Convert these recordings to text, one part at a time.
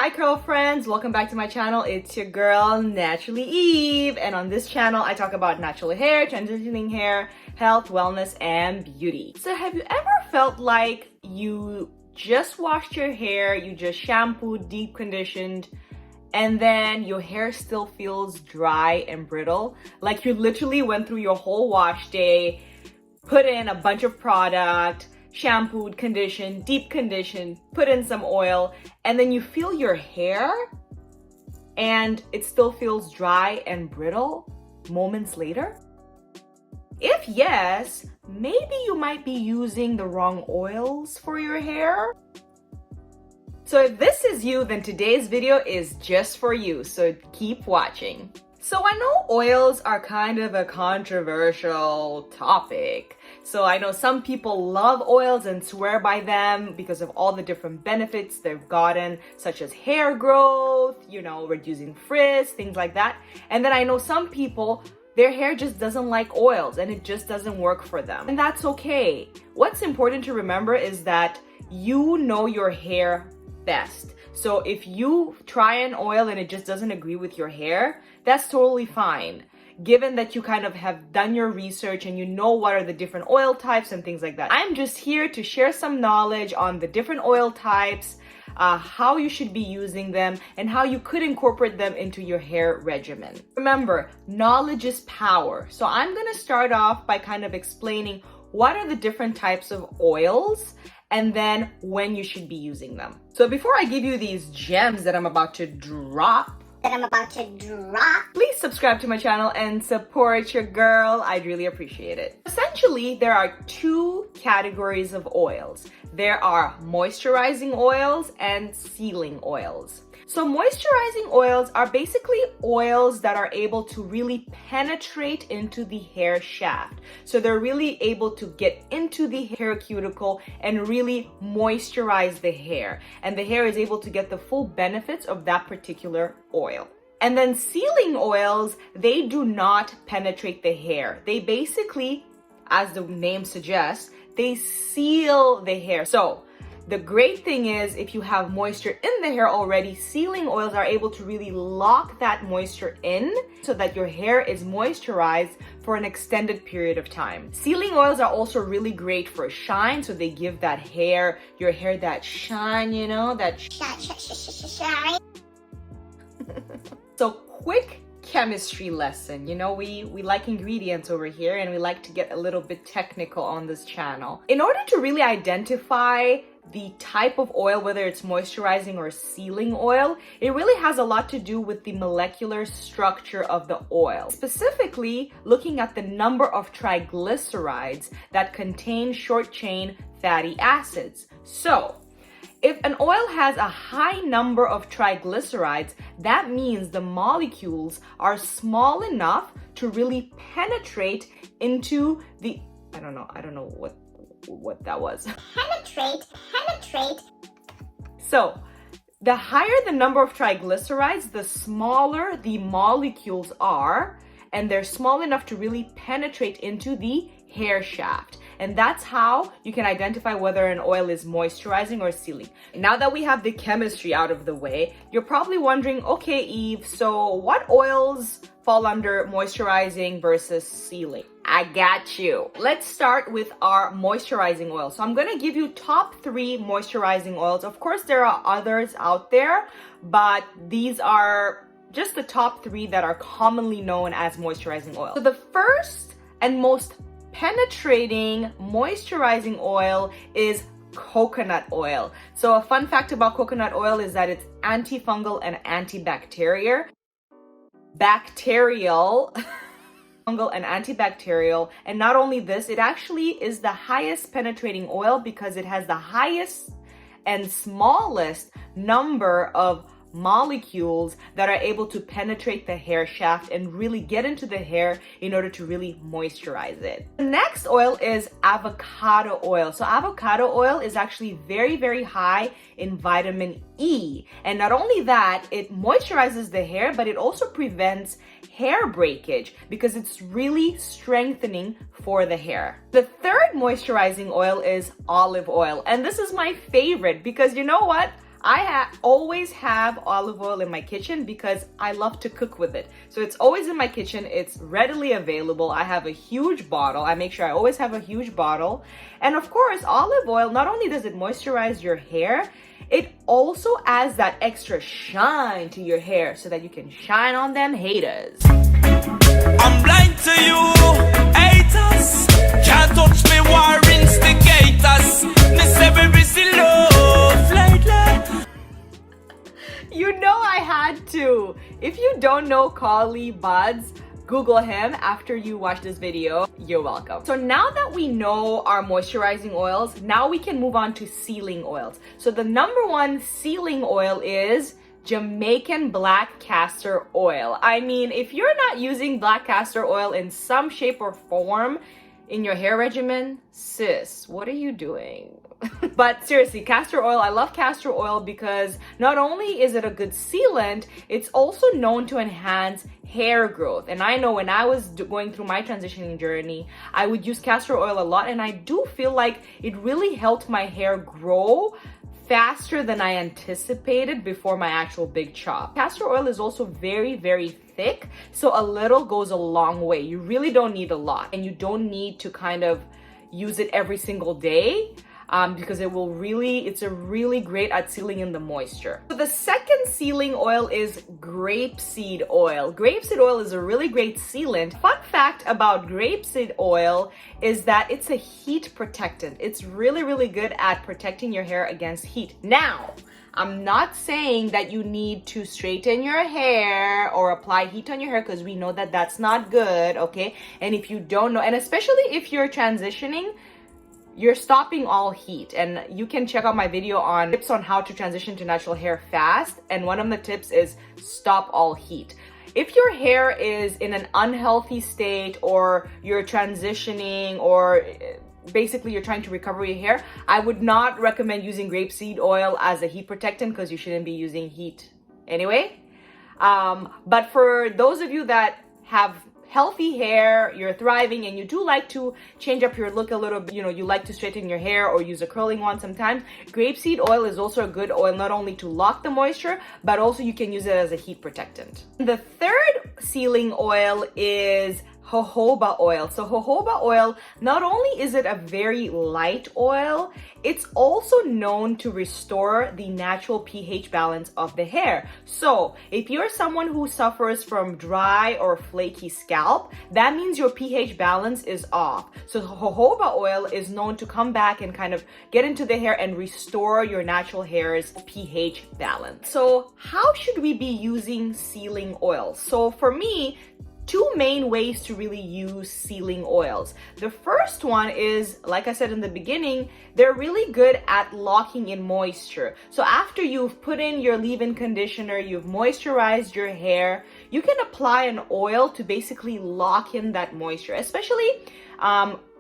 Hi curl friends, welcome back to my channel. It's your girl Naturally Eve, and on this channel I talk about natural hair, transitioning hair, health, wellness, and beauty. So have you ever felt like you just washed your hair, you just shampooed, deep conditioned, and then your hair still feels dry and brittle? Like you literally went through your whole wash day, put in a bunch of product, shampooed, conditioned, deep conditioned, put in some oil, and then you feel your hair and it still feels dry and brittle moments later? If yes, maybe you might be using the wrong oils for your hair. So if this is you, then today's video is just for you, so keep watching. So I know oils are kind of a controversial topic. So I know some people love oils and swear by them because of all the different benefits they've gotten, such as hair growth, reducing frizz, things like that. And then I know some people, their hair just doesn't like oils and it just doesn't work for them. And that's okay. What's important to remember is that you know your hair best. So if you try an oil and it just doesn't agree with your hair, that's totally fine. Given that you kind of have done your research and you know what are the different oil types and things like that. I'm just here to share some knowledge on the different oil types, how you should be using them, and how you could incorporate them into your hair regimen. Remember, knowledge is power. So I'm gonna start off by kind of explaining what are the different types of oils and then when you should be using them. So before I give you these gems that I'm about to drop, please subscribe to my channel and support your girl. I'd really appreciate it. Essentially, there are two categories of oils. There are moisturizing oils and sealing oils. So moisturizing oils are basically oils that are able to really penetrate into the hair shaft. So they're really able to get into the hair cuticle and really moisturize the hair. And the hair is able to get the full benefits of that particular oil. And then sealing oils, they do not penetrate the hair. They basically, as the name suggests, they seal the hair. So the great thing is, if you have moisture in the hair already, sealing oils are able to really lock that moisture in so that your hair is moisturized for an extended period of time. Sealing oils are also really great for shine, so they give that hair, your hair that shine, that shine. So quick chemistry lesson. We like ingredients over here and we like to get a little bit technical on this channel. In order to really identify the type of oil, whether it's moisturizing or sealing oil, it really has a lot to do with the molecular structure of the oil. Specifically, looking at the number of triglycerides that contain short chain fatty acids. So if an oil has a high number of triglycerides, that means the molecules are small enough to really penetrate into the, I don't know what that was. Penetrate. So the higher the number of triglycerides, the smaller the molecules are, and they're small enough to really penetrate into the hair shaft. And that's how you can identify whether an oil is moisturizing or sealing. Now that we have the chemistry out of the way, you're probably wondering, okay, Eve, so what oils fall under moisturizing versus sealing? I got you. Let's start with our moisturizing oil. So I'm gonna give you top 3 moisturizing oils. Of course, there are others out there, but these are just the top 3 that are commonly known as moisturizing oil. So the first and most penetrating moisturizing oil is coconut oil. So a fun fact about coconut oil is that it's antifungal and antibacterial. Fungal and antibacterial. And not only this, it actually is the highest penetrating oil because it has the highest and smallest number of molecules that are able to penetrate the hair shaft and really get into the hair in order to really moisturize it. The next oil is avocado oil. So avocado oil is actually very, very high in vitamin E. And not only that, it moisturizes the hair, but it also prevents hair breakage because it's really strengthening for the hair. The third moisturizing oil is olive oil. And this is my favorite because you know what? I always have olive oil in my kitchen because I love to cook with it. So it's always in my kitchen. It's readily available. I have a huge bottle. I make sure I always have a huge bottle. And of course, olive oil, not only does it moisturize your hair, it also adds that extra shine to your hair so that you can shine on them haters. I'm blind to you, haters. Can't touch me, war instigators. This every busy love lately. You know I had to. If you don't know Carly Buds, Google him after you watch this video. You're welcome. So now that we know our moisturizing oils, now we can move on to sealing oils. So the number one sealing oil is Jamaican black castor oil. I mean, if you're not using black castor oil in some shape or form in your hair regimen, sis, what are you doing? But seriously, castor oil, I love castor oil because not only is it a good sealant, it's also known to enhance hair growth. And I know when I was going through my transitioning journey, I would use castor oil a lot, and I do feel like it really helped my hair grow faster than I anticipated before my actual big chop. Castor oil is also very, very thick, so a little goes a long way. You really don't need a lot, and you don't need to kind of use it every single day. Because it's a really great at sealing in the moisture. So the second sealing oil is grapeseed oil. Grapeseed oil is a really great sealant. Fun fact about grapeseed oil is that it's a heat protectant. It's really, really good at protecting your hair against heat. Now, I'm not saying that you need to straighten your hair or apply heat on your hair, because we know that that's not good, okay? And if you don't know, and especially if you're transitioning, you're stopping all heat. And you can check out my video on tips on how to transition to natural hair fast. And one of the tips is stop all heat. If your hair is in an unhealthy state, or you're transitioning, or basically you're trying to recover your hair, I would not recommend using grapeseed oil as a heat protectant, because you shouldn't be using heat anyway. But for those of you that have healthy hair, you're thriving, and you do like to change up your look a little bit, you like to straighten your hair or use a curling one sometimes, grapeseed oil is also a good oil, not only to lock the moisture, but also you can use it as a heat protectant. The third sealing oil is jojoba oil. So jojoba oil, not only is it a very light oil, it's also known to restore the natural pH balance of the hair. So if you're someone who suffers from dry or flaky scalp, that means your pH balance is off. So jojoba oil is known to come back and kind of get into the hair and restore your natural hair's pH balance. So how should we be using sealing oils? So for me, two main ways to really use sealing oils. The first one is, like I said in the beginning, they're really good at locking in moisture. So after you've put in your leave-in conditioner, you've moisturized your hair, you can apply an oil to basically lock in that moisture, especially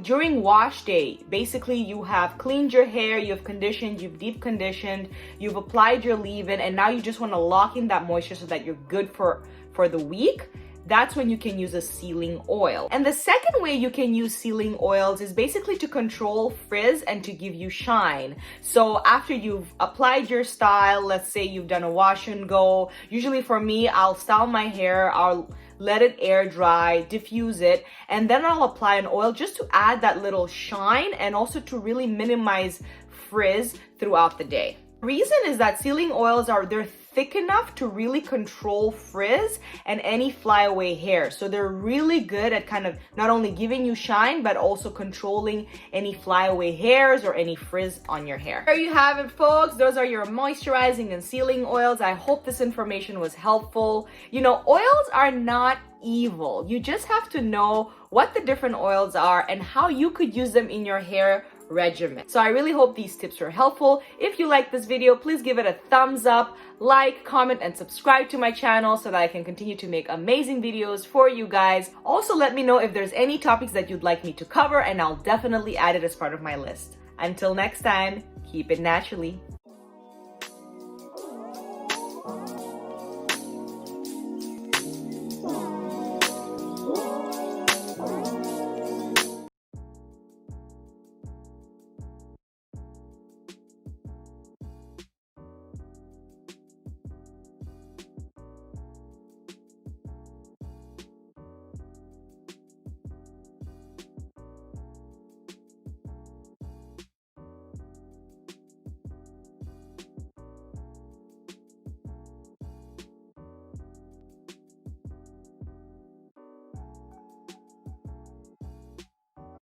during wash day. Basically, you have cleaned your hair, you've conditioned, you've deep conditioned, you've applied your leave-in, and now you just want to lock in that moisture so that you're good for the week. That's when you can use a sealing oil. And the second way you can use sealing oils is basically to control frizz and to give you shine. So after you've applied your style, let's say you've done a wash and go, usually for me, I'll style my hair, I'll let it air dry, diffuse it, and then I'll apply an oil just to add that little shine and also to really minimize frizz throughout the day. The reason is that sealing oils they're thick enough to really control frizz and any flyaway hair. So they're really good at kind of not only giving you shine, but also controlling any flyaway hairs or any frizz on your hair. There you have it, folks. Those are your moisturizing and sealing oils. I hope this information was helpful. Oils are not evil. You just have to know what the different oils are and how you could use them in your hair regimen. So I really hope these tips were helpful. If you like this video, please give it a thumbs up, like, comment, and subscribe to my channel so that I can continue to make amazing videos for you guys. Also, let me know if there's any topics that you'd like me to cover, and I'll definitely add it as part of my list. Until next time, keep it naturally.